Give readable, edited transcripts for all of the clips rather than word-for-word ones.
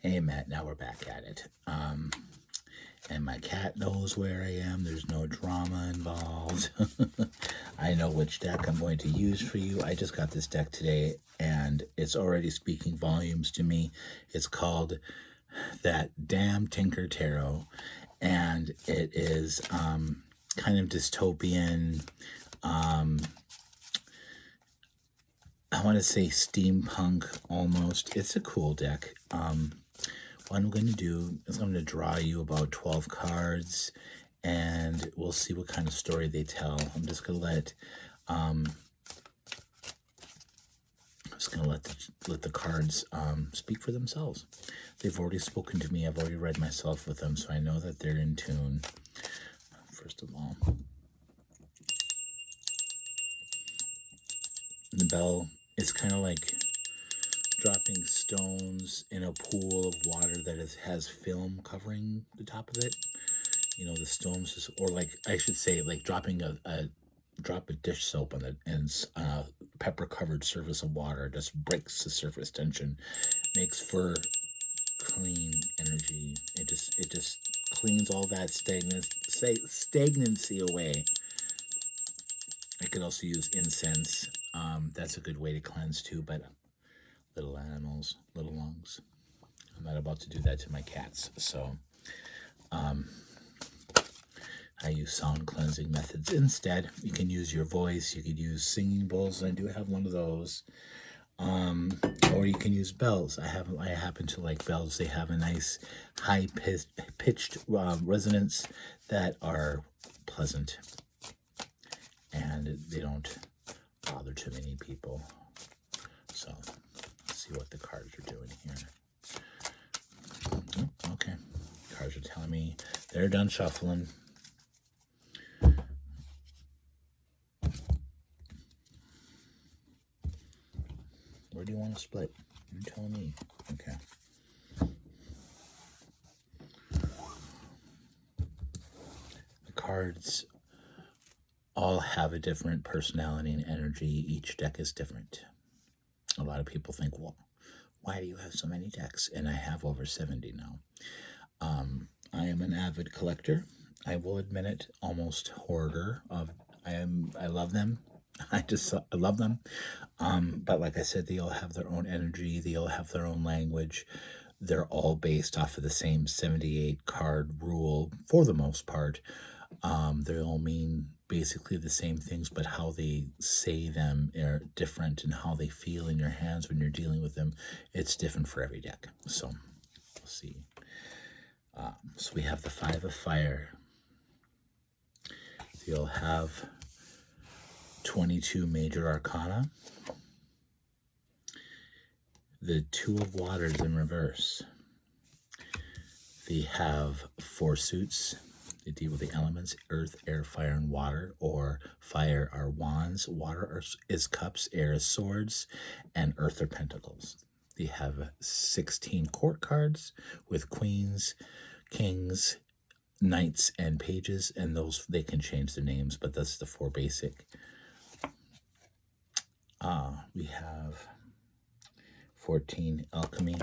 Hey, Matt, now we're back at it. And my cat knows where I am. There's no drama involved. I know which deck I'm going to use for you. I just got this deck today, and it's already speaking volumes to me. It's called That Damn Tinker Tarot, and it is kind of dystopian. I want to say steampunk almost. It's a cool deck. What I'm going to do is I'm going to draw you about 12 cards, and we'll see what kind of story they tell. I'm just going to let the cards speak for themselves. They've already spoken to me. I've already read myself with them, so I know that they're in tune. First of all, the bell is kind of like dropping stones in a pool of water that has film covering the top of it. You know, the stones just, or like I should say, like dropping a drop of dish soap on the pepper covered surface of water just breaks the surface tension, makes for clean energy. It just cleans all that stagnancy away. I could also use incense. That's a good way to cleanse too, but little animals, little lungs. I'm not about to do that to my cats, so I use sound cleansing methods instead. You can use your voice. You could use singing bowls. I do have one of those. Or you can use bells. I happen to like bells. They have a nice high pitched resonance that are pleasant, and they don't bother too many people. So let's see what the cards are doing here. Oh, okay, cards are telling me they're done shuffling. Where do you want to split? You tell me. Okay. The cards all have a different personality and energy. Each deck is different. A lot of people think, well, why do you have so many decks? And I have over 70 now. I am an avid collector. I will admit it, almost hoarder. I love them. I love them. But like I said, they all have their own energy. They all have their own language. They're all based off of the same 78 card rule for the most part. They all mean basically the same things, but how they say them are different, and how they feel in your hands when you're dealing with them, it's different for every deck. So we'll see. So we have the Five of Fire. You'll have 22 major arcana. The Two of Waters in reverse. They have 4 suits. They deal with the elements: earth, air, fire, and water. Or fire are wands, water is cups, air is swords, and earth are pentacles. They have 16 court cards with queens, kings, knights, and pages, and those they can change their names, but that's the 4 basic. We have 14 alchemy.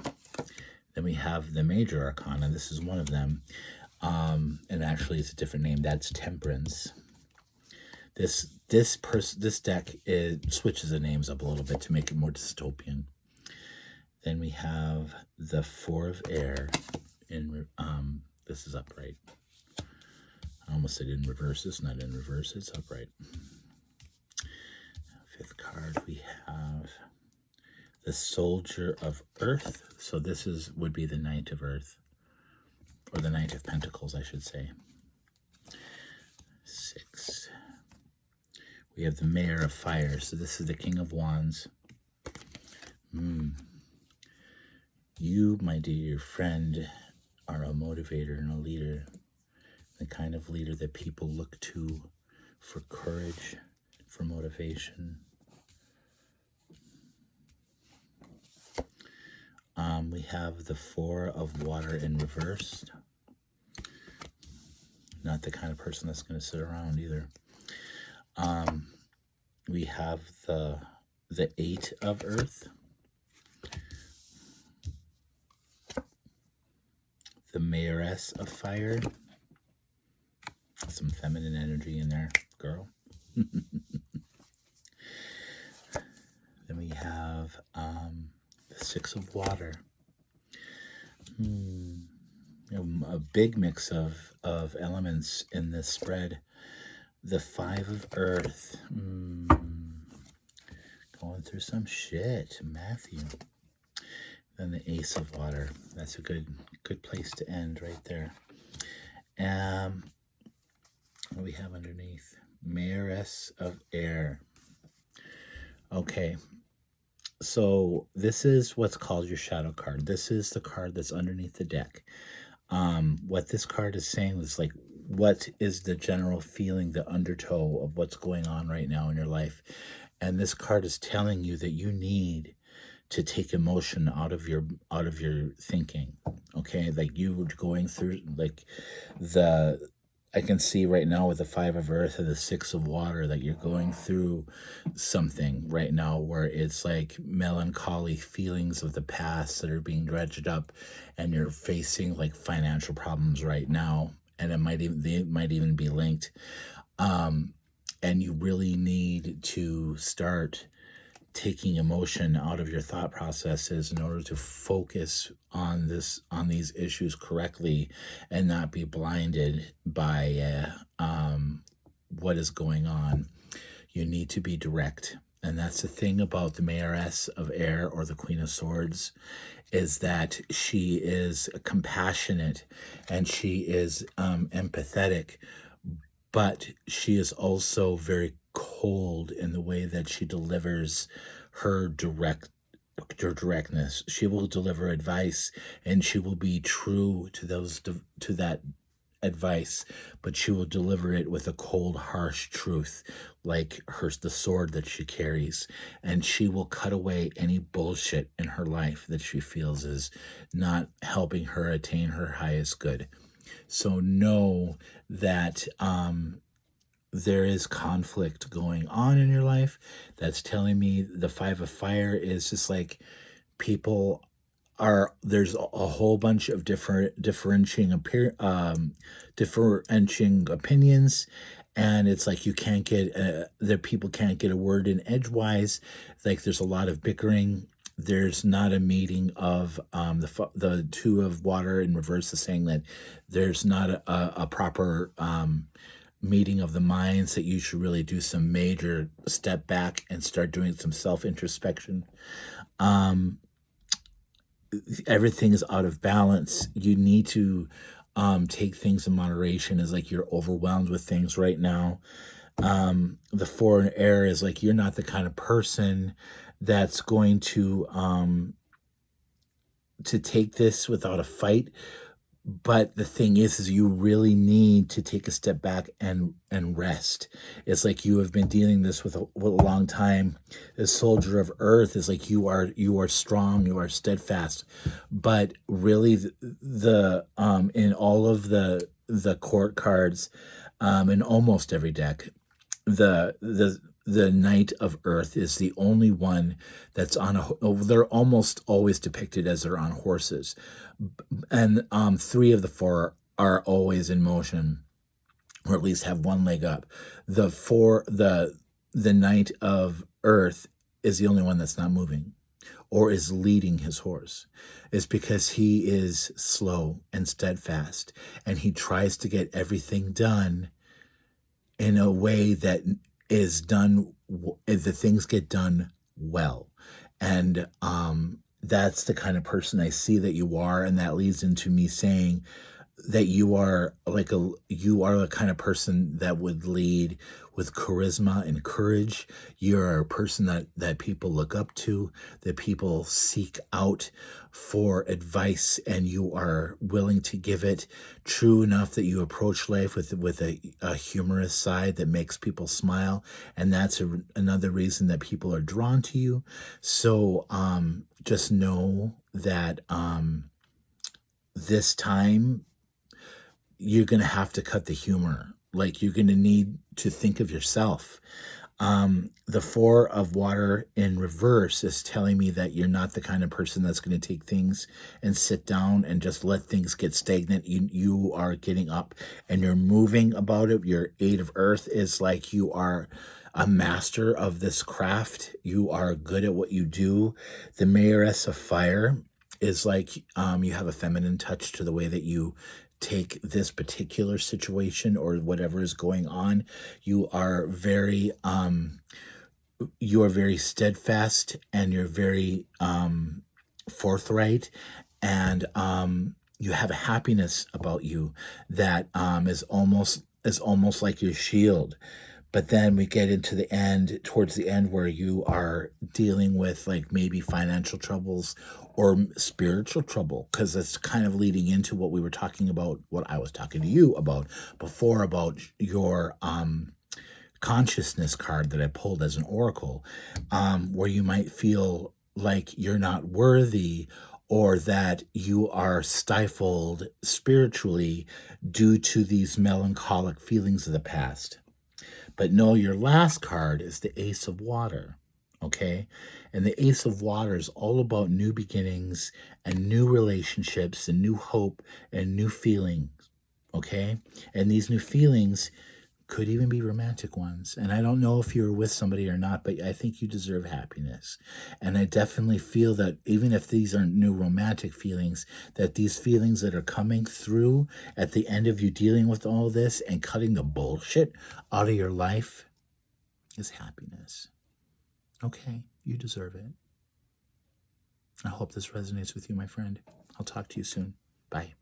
Then we have the major arcana. This is one of them. And actually it's a different name. That's temperance. This deck switches the names up a little bit to make it more dystopian. Then we have the Four of Air in this is upright. I almost said in reverse. It's not in reverse, it's upright. 5th card, we have the Soldier of Earth. So this would be the Knight of Earth, or the Knight of Pentacles, I should say. 6. We have the Mayor of Fire. So this is the King of Wands. You, my dear friend, are a motivator and a leader. The kind of leader that people look to for courage, for motivation. We have the Four of Water in reverse. Not the kind of person that's going to sit around either. We have the 8 of Earth. the Mayoress of Fire. Some feminine energy in there, girl. Then we have the Six of Water. A big mix of elements in this spread. The Five of Earth. Going through some shit, Matthew. Then the Ace of Water. That's a good place to end right there. What do we have underneath? Mayoress of Air. Okay. So this is what's called your shadow card. This is the card that's underneath the deck. What this card is saying is like, what is the general feeling, the undertow of what's going on right now in your life? And this card is telling you that you need to take emotion out of your thinking. Okay, like you were going through like I can see right now with the Five of Earth and the Six of Water that you're going through something right now where it's like melancholy feelings of the past that are being dredged up, and you're facing like financial problems right now, and they might even be linked. And you really need to start taking emotion out of your thought processes in order to focus on these issues correctly and not be blinded by what is going on. You need to be direct. And that's the thing about the Mayoress of Air, or the Queen of Swords, is that she is compassionate and she is empathetic, but she is also very cold in the way that she delivers her directness. She will deliver advice, and she will be true to that advice, but she will deliver it with a cold, harsh truth, like the sword that she carries. And she will cut away any bullshit in her life that she feels is not helping her attain her highest good. So know that there is conflict going on in your life. That's telling me the Five of Fire is just like people there's a whole bunch of differentiating opinions, and it's like you can't get the people can't get a word in edgewise. Like there's a lot of bickering. There's not a meeting of the Two of Water in reverse is saying that there's not a proper meeting of the minds, that you should really do some major step back and start doing some self-introspection. Everything is out of balance. You need to take things in moderation. Is like you're overwhelmed with things right now. The Four in Air is like you're not the kind of person that's going to take this without a fight. But the thing is you really need to take a step back and rest. It's like you have been dealing this with a long time. The Soldier of Earth is like you are strong, you are steadfast. But really, the in all of the court cards, in almost every deck, the Knight of Earth is the only one that's they're almost always depicted as they're on horses. And three of the four are always in motion, or at least have one leg up. The Knight of Earth is the only one that's not moving or is leading his horse. It's because he is slow and steadfast, and he tries to get everything done in a way that is done, the things get done well. And that's the kind of person I see that you are, and that leads into me saying that you are the kind of person that would lead with charisma and courage. You're a person that people look up to, that people seek out for advice, and you are willing to give it. True enough that you approach life with a humorous side that makes people smile, and that's another reason that people are drawn to you. So just know that this time you're going to have to cut the humor. Like, you're going to need to think of yourself. The Four of Water in reverse is telling me that you're not the kind of person that's going to take things and sit down and just let things get stagnant. You are getting up and you're moving about it. Your Eight of Earth is like you are a master of this craft. You are good at what you do. The Mayoress of Fire is like you have a feminine touch to the way that you take this particular situation or whatever is going on. You are very steadfast, and you're very forthright, and you have a happiness about you that is almost like your shield. But then we get into the end, towards the end, where you are dealing with like maybe financial troubles or spiritual trouble, because it's kind of leading into what we were talking about, what I was talking to you about before, about your consciousness card that I pulled as an oracle, where you might feel like you're not worthy, or that you are stifled spiritually due to these melancholic feelings of the past. But no, your last card is the Ace of Water, okay? And the Ace of Water is all about new beginnings and new relationships and new hope and new feelings, okay? And these new feelings could even be romantic ones. And I don't know if you're with somebody or not, but I think you deserve happiness. And I definitely feel that even if these aren't new romantic feelings, that these feelings that are coming through at the end of you dealing with all this and cutting the bullshit out of your life is happiness. Okay, you deserve it. I hope this resonates with you, my friend. I'll talk to you soon. Bye.